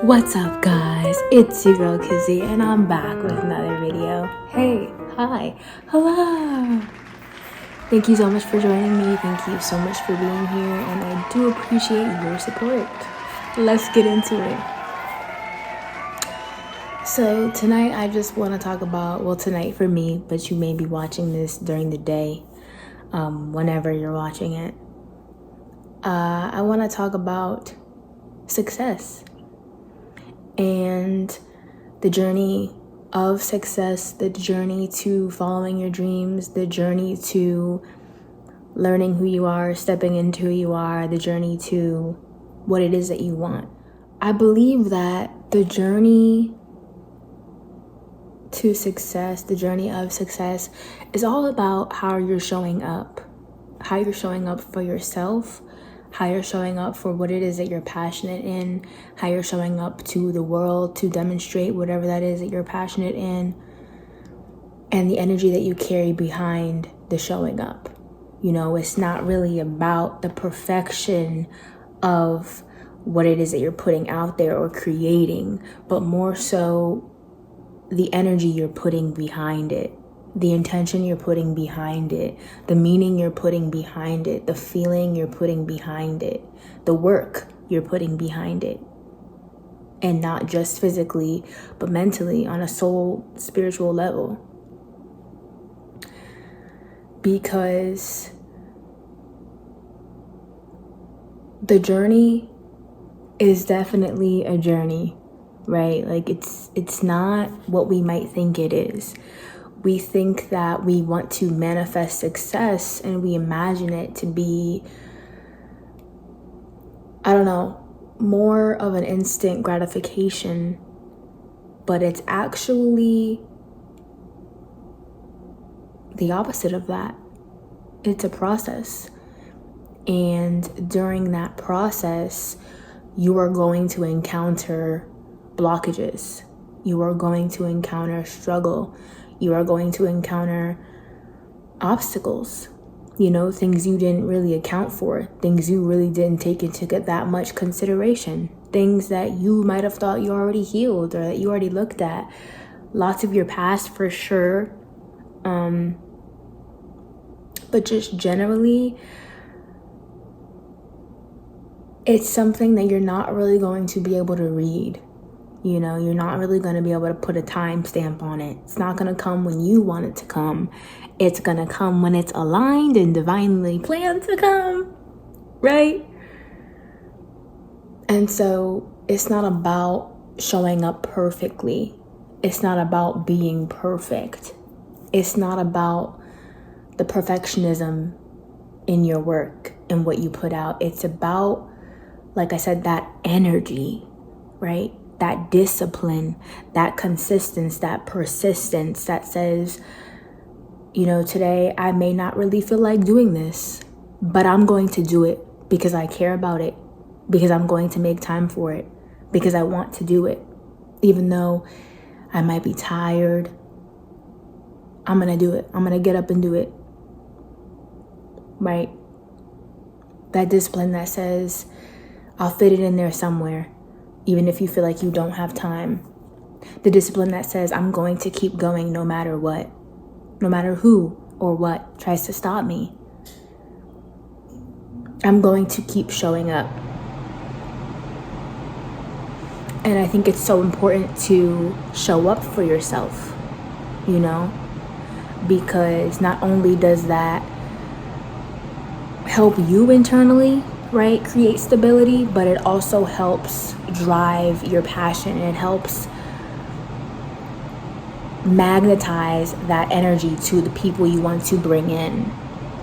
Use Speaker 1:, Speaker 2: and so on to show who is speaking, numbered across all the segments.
Speaker 1: What's up, guys? It's your girl Kizzy, and I'm back with another video. Hey, hi, hello. Thank you so much for joining me. Thank you so much for being here, and I do appreciate your support. Let's get into it. So tonight I just want to talk about, well, tonight for me, but you may be watching this during the day, whenever you're watching it. I want to talk about success and the journey of success, the journey to following your dreams, the journey to learning who you are, stepping into who you are, the journey to what it is that you want. I believe that the journey to success, the journey of success, is all about how you're showing up for yourself, how you're showing up for what it is that you're passionate in, how you're showing up to the world to demonstrate whatever that is that you're passionate in, and the energy that you carry behind the showing up. You know, it's not really about the perfection of what it is that you're putting out there or creating, but more so the energy you're putting behind it, the intention you're putting behind it, the meaning you're putting behind it, the feeling you're putting behind it, the work you're putting behind it. And not just physically, but mentally, on a soul, spiritual level. Because the journey is definitely a journey, right? Like it's not what we might think it is. We think that we want to manifest success and we imagine it to be, I don't know, more of an instant gratification, but it's actually the opposite of that. It's a process. And during that process, you are going to encounter blockages. You are going to encounter struggle. You are going to encounter obstacles, you know, things you didn't really account for, things you really didn't take into that much consideration, things that you might have thought you already healed or that you already looked at. Lots of your past for sure. But just generally, it's something that you're not really going to be able to read. You know, you're not really going to be able to put a time stamp on it. It's not going to come when you want it to come. It's going to come when it's aligned and divinely planned to come, right? And so it's not about showing up perfectly. It's not about being perfect. It's not about the perfectionism in your work and what you put out. It's about, like I said, that energy, right? That discipline, that consistency, that persistence that says, you know, today I may not really feel like doing this, but I'm going to do it because I care about it, because I'm going to make time for it, because I want to do it. Even though I might be tired, I'm going to do it. I'm going to get up and do it, right? That discipline that says, I'll fit it in there somewhere, even if you feel like you don't have time. The discipline that says, I'm going to keep going no matter what, no matter who or what tries to stop me. I'm going to keep showing up. And I think it's so important to show up for yourself, you know, because not only does that help you internally, right, create stability, but it also helps drive your passion. It helps magnetize that energy to the people you want to bring in,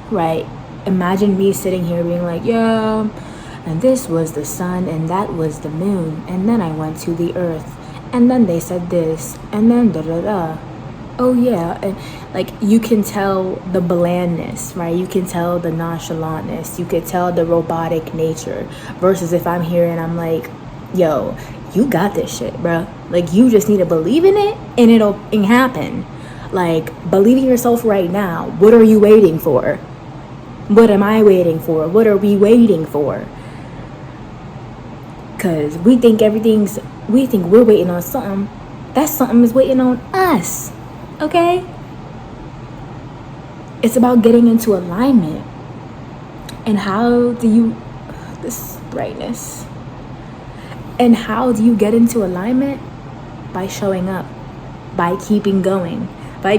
Speaker 1: right? Imagine me sitting here being like, yeah, and this was the sun and that was the moon, and then I went to the earth, and then they said this, and then da-da-da. Oh yeah, and like you can tell the blandness, right? You can tell the nonchalantness. You could tell the robotic nature. Versus if I'm here and I'm like, yo, you got this shit, bro. Like you just need to believe in it and it'll happen. Like believe in yourself right now. What are you waiting for? What am I waiting for? What are we waiting for? Because we think we're waiting on something. That something is waiting on us. Okay? It's about getting into alignment. And how do you, this brightness. And how do you get into alignment? By showing up. By keeping going. By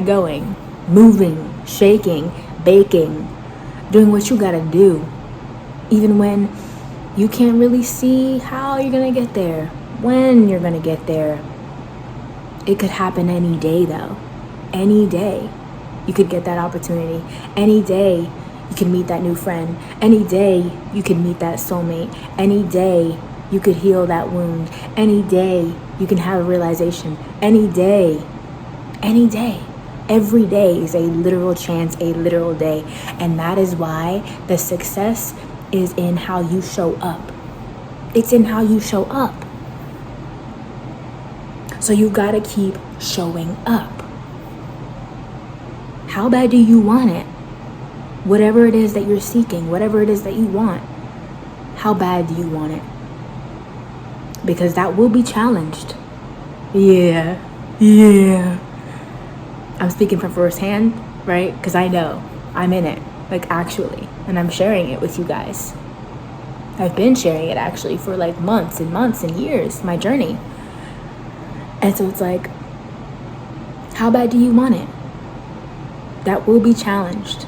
Speaker 1: going. Moving, shaking, baking, doing what you gotta do. Even when you can't really see how you're gonna get there, when you're gonna get there. It could happen any day though. Any day you could get that opportunity. Any day you can meet that new friend. Any day you can meet that soulmate. Any day you could heal that wound. Any day you can have a realization. Any day. Every day is a literal chance, a literal day. And that is why the success is in how you show up. It's in how you show up. So you gotta keep showing up. How bad do you want it? Whatever it is that you're seeking, whatever it is that you want, how bad do you want it? Because that will be challenged. Yeah. I'm speaking from firsthand, right? Because I know I'm in it, like actually, and I'm sharing it with you guys. I've been sharing it actually for like months and months and years, my journey. And so it's like, how bad do you want it? That will be challenged.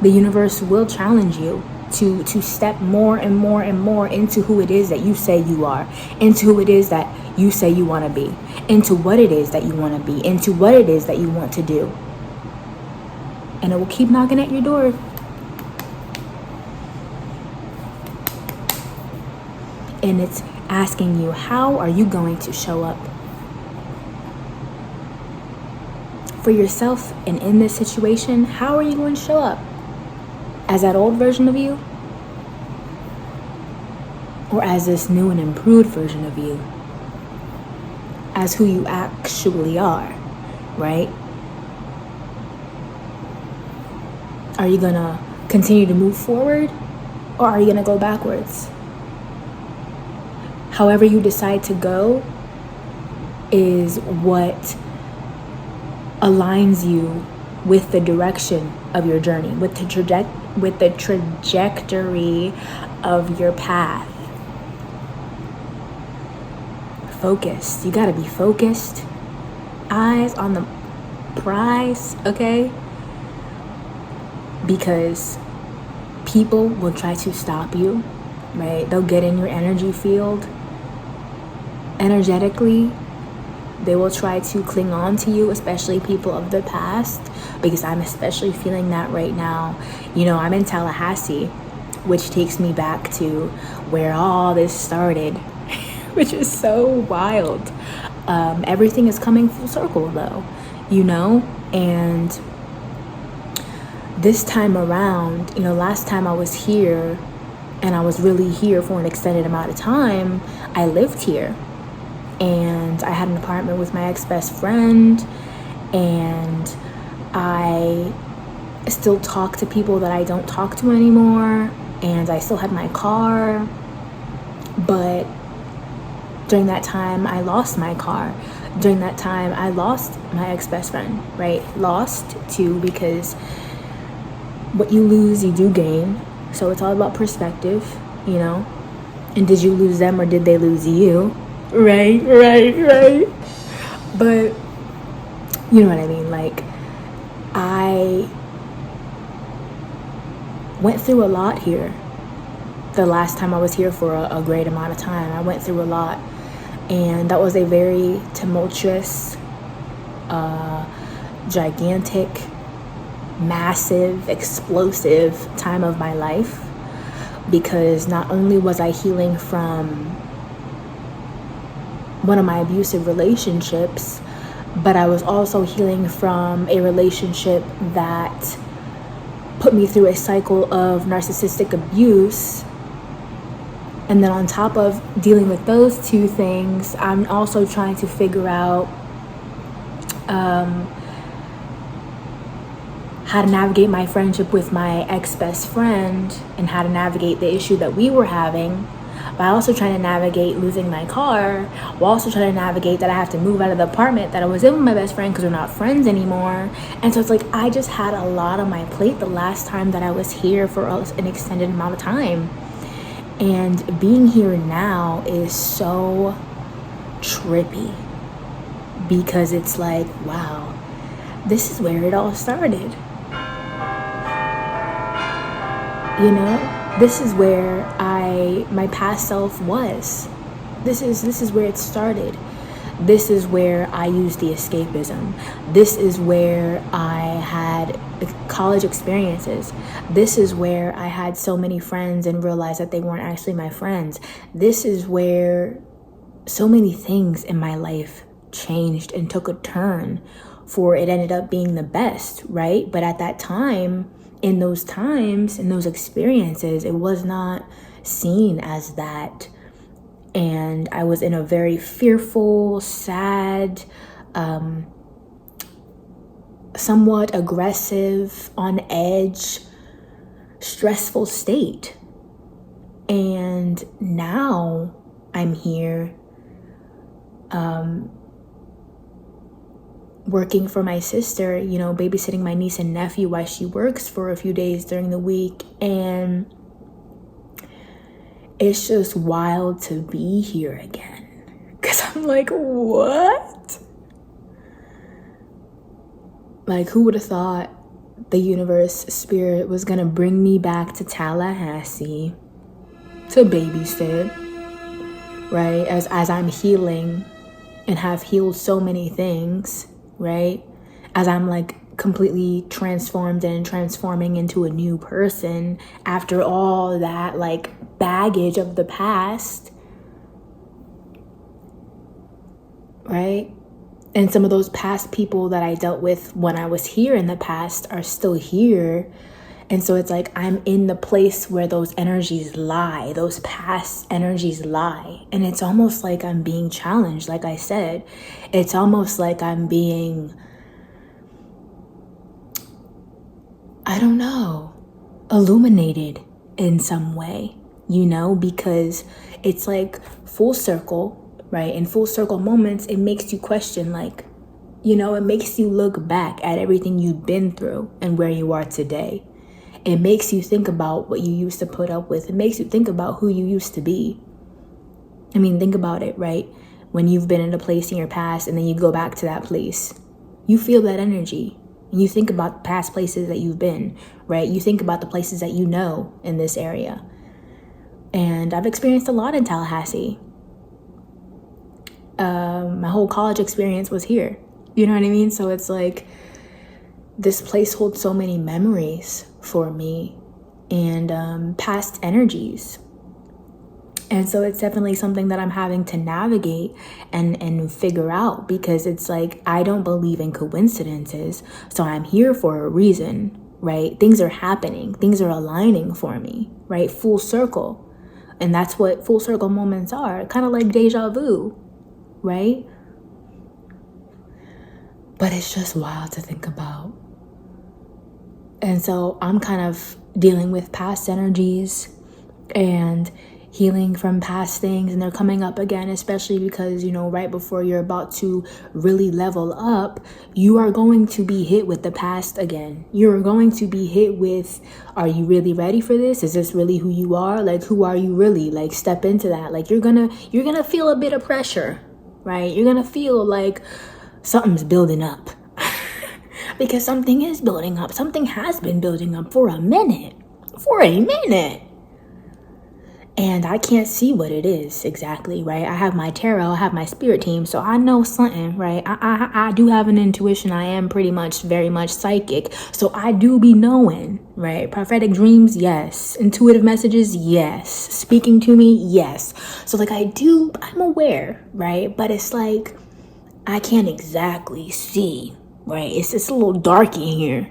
Speaker 1: The universe will challenge you to step more and more and more into who it is that you say you are, into who it is that you say you want to be, into what it is that you want to be, into what it is that you want to do. And it will keep knocking at your door. And it's asking you, how are you going to show up for yourself? And in this situation, how are you going to show up? As that old version of you? Or as this new and improved version of you? As who you actually are, right? Are you gonna continue to move forward? Or are you gonna go backwards? However you decide to go is what aligns you with the direction of your journey, with the trajectory of your path. Focused. You gotta be focused. Eyes on the prize, okay? Because people will try to stop you, right? They'll get in your energy field. Energetically, they will try to cling on to you, especially people of the past, because I'm especially feeling that right now. You know, I'm in Tallahassee, which takes me back to where all this started, which is so wild. Everything is coming full circle though, you know? And this time around, you know, last time I was here, and I was really here for an extended amount of time, I lived here. And I had an apartment with my ex-best friend, and I still talk to people that I don't talk to anymore, and I still had my car. But during that time, I lost my car. During that time, I lost my ex-best friend, right? Lost too, because what you lose, you do gain. So it's all about perspective, you know? And did you lose them or did they lose you? Right. But you know what I mean? Like, I went through a lot here. The last time I was here for a great amount of time, I went through a lot. And that was a very tumultuous, gigantic, massive, explosive time of my life. Because not only was I healing from one of my abusive relationships, but I was also healing from a relationship that put me through a cycle of narcissistic abuse. And then on top of dealing with those two things, I'm also trying to figure out how to navigate my friendship with my ex-best friend and how to navigate the issue that we were having. But I also trying to navigate losing my car, while also trying to navigate that I have to move out of the apartment that I was in with my best friend because we're not friends anymore. And so it's like I just had a lot on my plate the last time that I was here for an extended amount of time. And being here now is so trippy because it's like, wow, this is where it all started. You know, this is where my past self was. This is where it started. This is where I used the escapism. This is where I had college experiences. This is where I had so many friends and realized that they weren't actually my friends. This is where so many things in my life changed and took a turn for it ended up being the best, right? But at that time, in those times, in those experiences, it was not seen as that. And I was in a very fearful, sad, somewhat aggressive, on edge, stressful state. And now I'm here working for my sister, you know, babysitting my niece and nephew while she works for a few days during the week. And it's just wild to be here again. Because I'm like, what? Like, who would have thought the universe, spirit, was going to bring me back to Tallahassee to babysit, right? As I'm healing and have healed so many things, right? As I'm like completely transformed and transforming into a new person after all that like baggage of the past, right? And some of those past people that I dealt with when I was here in the past are still here. And so it's like I'm in the place where those energies lie, those past energies lie. And it's almost like I'm being challenged, like I said. It's almost like I'm being, I don't know, illuminated in some way, you know, because it's like full circle, right? In full circle moments, it makes you question, like, you know, it makes you look back at everything you've been through and where you are today. It makes you think about what you used to put up with. It makes you think about who you used to be. I mean, think about it, right? When you've been in a place in your past and then you go back to that place, you feel that energy. And you think about past places that you've been, right? You think about the places that you know in this area. And I've experienced a lot in Tallahassee. My whole college experience was here. You know what I mean? So it's like, this place holds so many memories for me and past energies. And so it's definitely something that I'm having to navigate and figure out, because it's like, I don't believe in coincidences. So I'm here for a reason, right? Things are happening. Things are aligning for me, right? Full circle. And that's what full circle moments are. Kind of like deja vu, right? But it's just wild to think about. And so I'm kind of dealing with past energies and healing from past things, and they're coming up again, especially because, you know, right before you're about to really level up, you are going to be hit with the past again. You're going to be hit with, are you really ready for this? Is this really who you are? Like, who are you really? Like, step into that. Like, you're gonna feel a bit of pressure, right? You're gonna feel like something's building up. Because something is building up. Something has been building up for a minute. And I can't see what it is exactly, right? I have my tarot, I have my spirit team, so I know something, right? I do have an intuition. I am pretty much, very much psychic. So I do be knowing, right? Prophetic dreams, yes. Intuitive messages, yes. Speaking to me, yes. So like I'm aware, right? But it's like, I can't exactly see, right? It's just a little dark in here.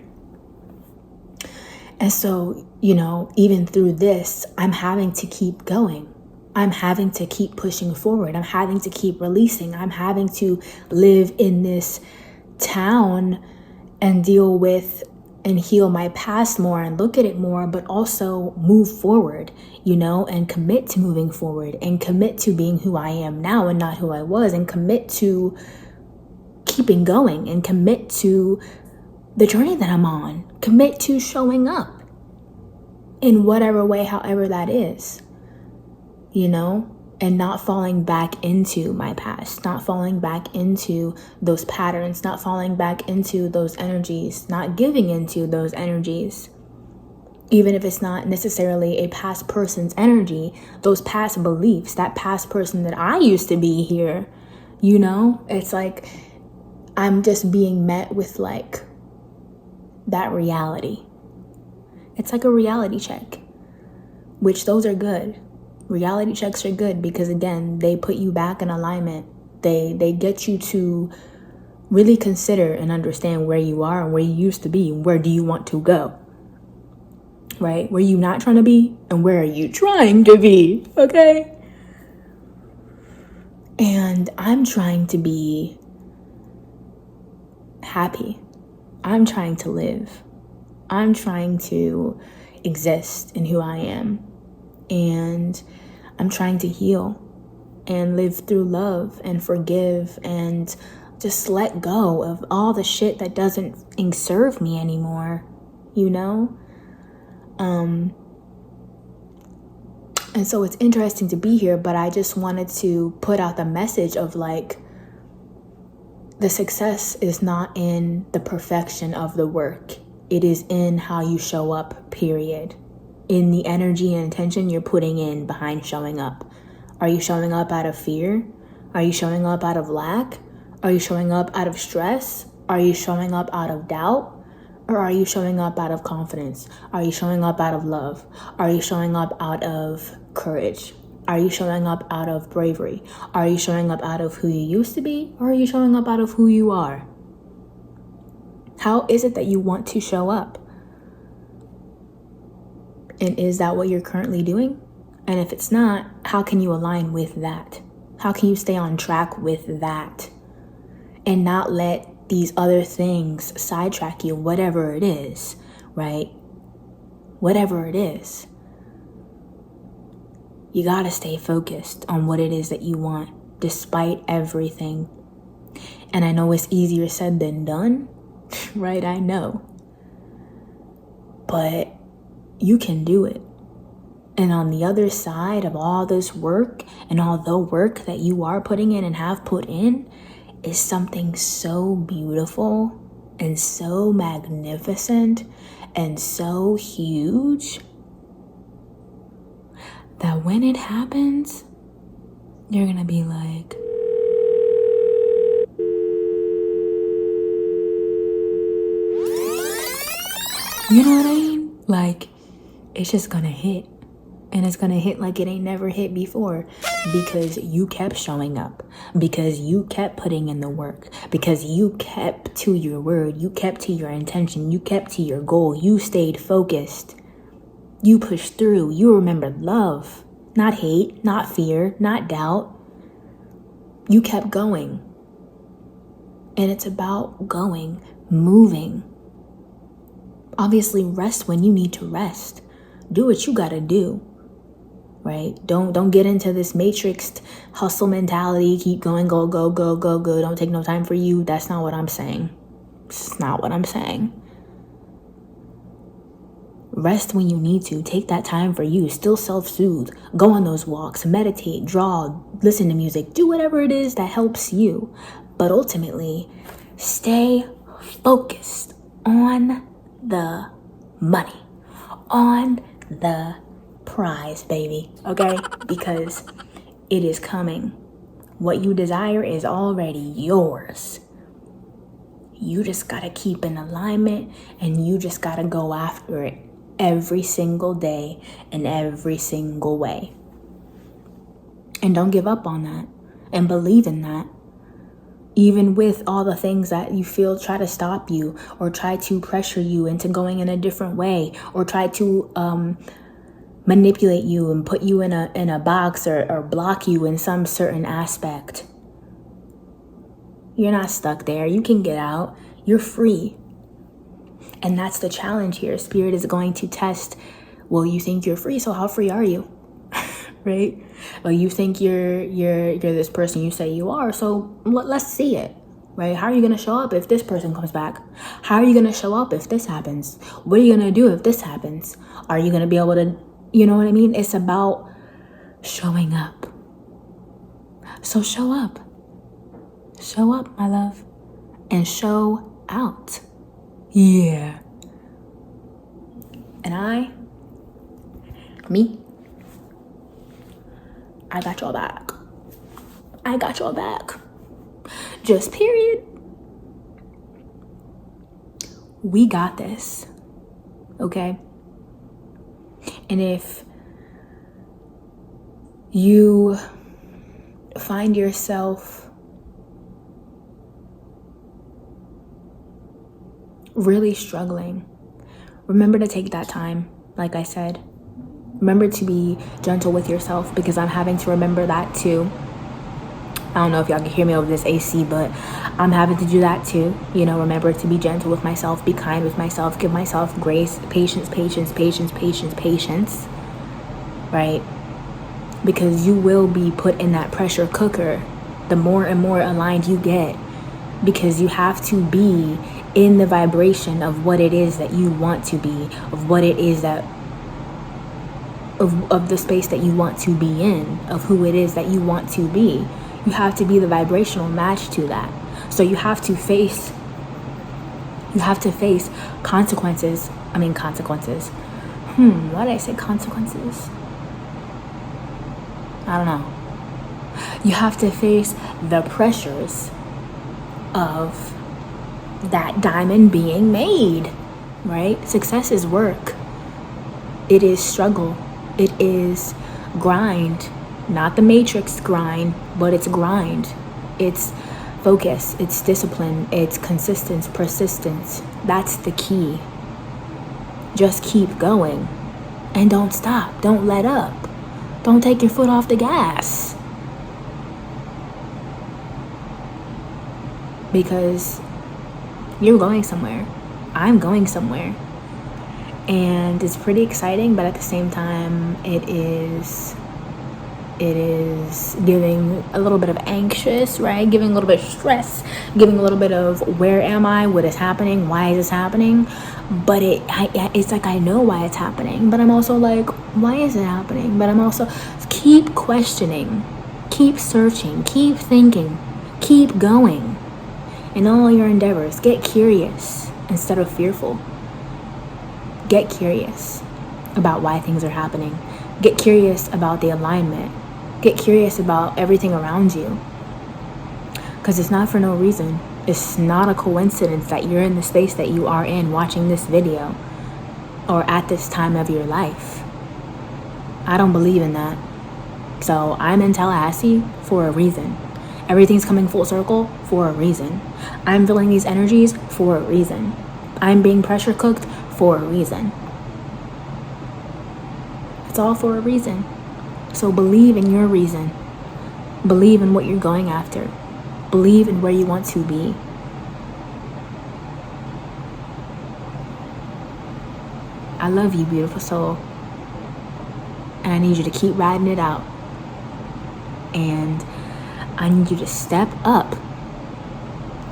Speaker 1: And so, you know, even through this, I'm having to keep going. I'm having to keep pushing forward. I'm having to keep releasing. I'm having to live in this town and deal with and heal my past more and look at it more, but also move forward, and commit to moving forward and commit to being who I am now and not who I was, and commit to keeping going and commit to the journey that I'm on, commit to showing up in whatever way, however that is, and not falling back into my past, not falling back into those patterns, not falling back into those energies, not giving into those energies. Even if it's not necessarily a past person's energy, those past beliefs, that past person that I used to be here, it's like I'm just being met with like that reality. It's like a reality check, which those are good. Reality checks are good because, again, they put you back in alignment. They get you to really consider and understand where you are and where you used to be and where do you want to go, right? Where you not trying to be and where are you trying to be, okay? And I'm trying to be happy. I'm trying to live. I'm trying to exist in who I am. And I'm trying to heal and live through love and forgive and just let go of all the shit that doesn't serve me anymore, And so it's interesting to be here, but I just wanted to put out the message of like, the success is not in the perfection of the work. It is in how you show up, period. In the energy and intention you're putting in behind showing up. Are you showing up out of fear? Are you showing up out of lack? Are you showing up out of stress? Are you showing up out of doubt? Or are you showing up out of confidence? Are you showing up out of love? Are you showing up out of courage? Are you showing up out of bravery? Are you showing up out of who you used to be? Or are you showing up out of who you are? How is it that you want to show up? And is that what you're currently doing? And if it's not, how can you align with that? How can you stay on track with that? And not let these other things sidetrack you, whatever it is, right? Whatever it is. You gotta stay focused on what it is that you want, despite everything. And I know it's easier said than done, right? I know. But you can do it. And on the other side of all this work and all the work that you are putting in and have put in is something so beautiful and so magnificent and so huge that when it happens, you're gonna be like, you know what I mean? Like, it's just gonna hit. And it's gonna hit like it ain't never hit before, because you kept showing up, because you kept putting in the work, because you kept to your word, you kept to your intention, you kept to your goal, you stayed focused, you pushed through, you remembered love, not hate, not fear, not doubt. You kept going. And it's about going, moving. Obviously, rest when you need to rest. Do what you gotta do. Right? Don't get into this matrixed hustle mentality. Keep going, go, go, go, go, go. Don't take no time for you. That's not what I'm saying. It's not what I'm saying. Rest when you need to. Take that time for you. Still self-soothe. Go on those walks. Meditate. Draw. Listen to music. Do whatever it is that helps you. But ultimately, stay focused on the money. On the prize, baby, okay? Because it is coming. What you desire is already yours. You just gotta keep in alignment, and you just gotta go after it every single day in every single way. And don't give up on that, and believe in that. Even with all the things that you feel try to stop you, or try to pressure you into going in a different way, or try to manipulate you and put you in a box, or block you in some certain aspect. You're not stuck there. You can get out. You're free. And that's the challenge here. Spirit is going to test, well, you think you're free, so how free are you? Right? Well, you think you're this person you say you are, so let's see it. Right? How are you going to show up if this person comes back? How are you going to show up if this happens? What are you going to do if this happens? Are you going to be able to, you know what I mean? It's about showing up. So show up. Show up, my love. And show out. Yeah. And I got y'all back. I got y'all back. Just period. We got this. Okay? And if you find yourself really struggling, remember to take that time, like I said. Remember to be gentle with yourself, because I'm having to remember that too. I don't know if y'all can hear me over this AC, but I'm having to do that too. You know, remember to be gentle with myself, be kind with myself, give myself grace, patience, right? Because you will be put in that pressure cooker the more and more aligned you get, because you have to be in the vibration of what it is that you want to be, of what it is that of the space that you want to be in, of who it is that you want to be. You have to be the vibrational match to that. So you have to face consequences. Why did I say consequences? I don't know. You have to face the pressures of that diamond being made, right? Success is work. It is struggle. It is grind. Not the Matrix grind, but it's grind. It's focus. It's discipline. It's consistency, persistence. That's the key. Just keep going. And don't stop. Don't let up. Don't take your foot off the gas. Because you're going somewhere. I'm going somewhere. And it's pretty exciting, but at the same time, it is giving a little bit of anxious, right? Giving a little bit of stress, giving a little bit of where am I? What is happening? Why is this happening? But it's like I know why it's happening, but I'm also like, why is it happening? But I'm also keep questioning, keep searching, keep thinking, keep going in all your endeavors. Get curious instead of fearful. Get curious about why things are happening. Get curious about the alignment. Get curious about everything around you. Because it's not for no reason. It's not a coincidence that you're in the space that you are in watching this video or at this time of your life. I don't believe in that. So I'm in Tallahassee for a reason. Everything's coming full circle for a reason. I'm feeling these energies for a reason. I'm being pressure cooked for a reason. It's all for a reason. So believe in your reason. Believe in what you're going after. Believe in where you want to be. I love you, beautiful soul. And I need you to keep riding it out. And I need you to step up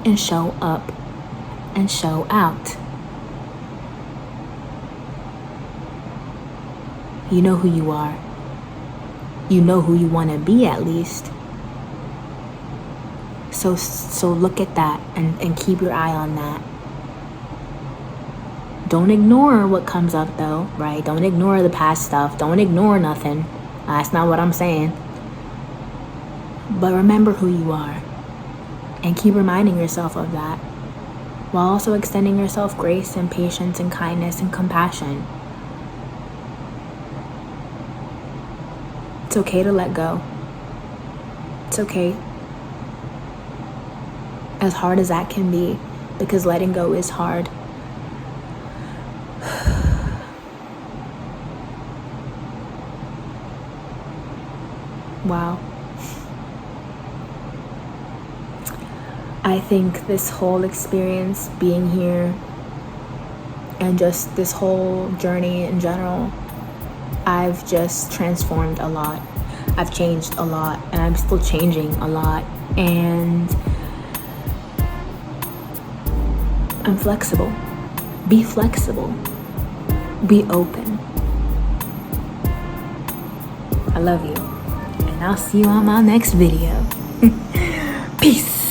Speaker 1: and show up and show out. You know who you are. You know who you want to be, at least. So look at that and keep your eye on that. Don't ignore what comes up though, right? Don't ignore the past stuff. Don't ignore nothing. That's not what I'm saying. But remember who you are. And keep reminding yourself of that. While also extending yourself grace and patience and kindness and compassion. It's okay to let go. It's okay. As hard as that can be, because letting go is hard. Wow. I think this whole experience being here and just this whole journey in general, I've just transformed a lot. I've changed a lot, and I'm still changing a lot. And I'm flexible. Be flexible. Be open. I love you. And I'll see you on my next video. Peace.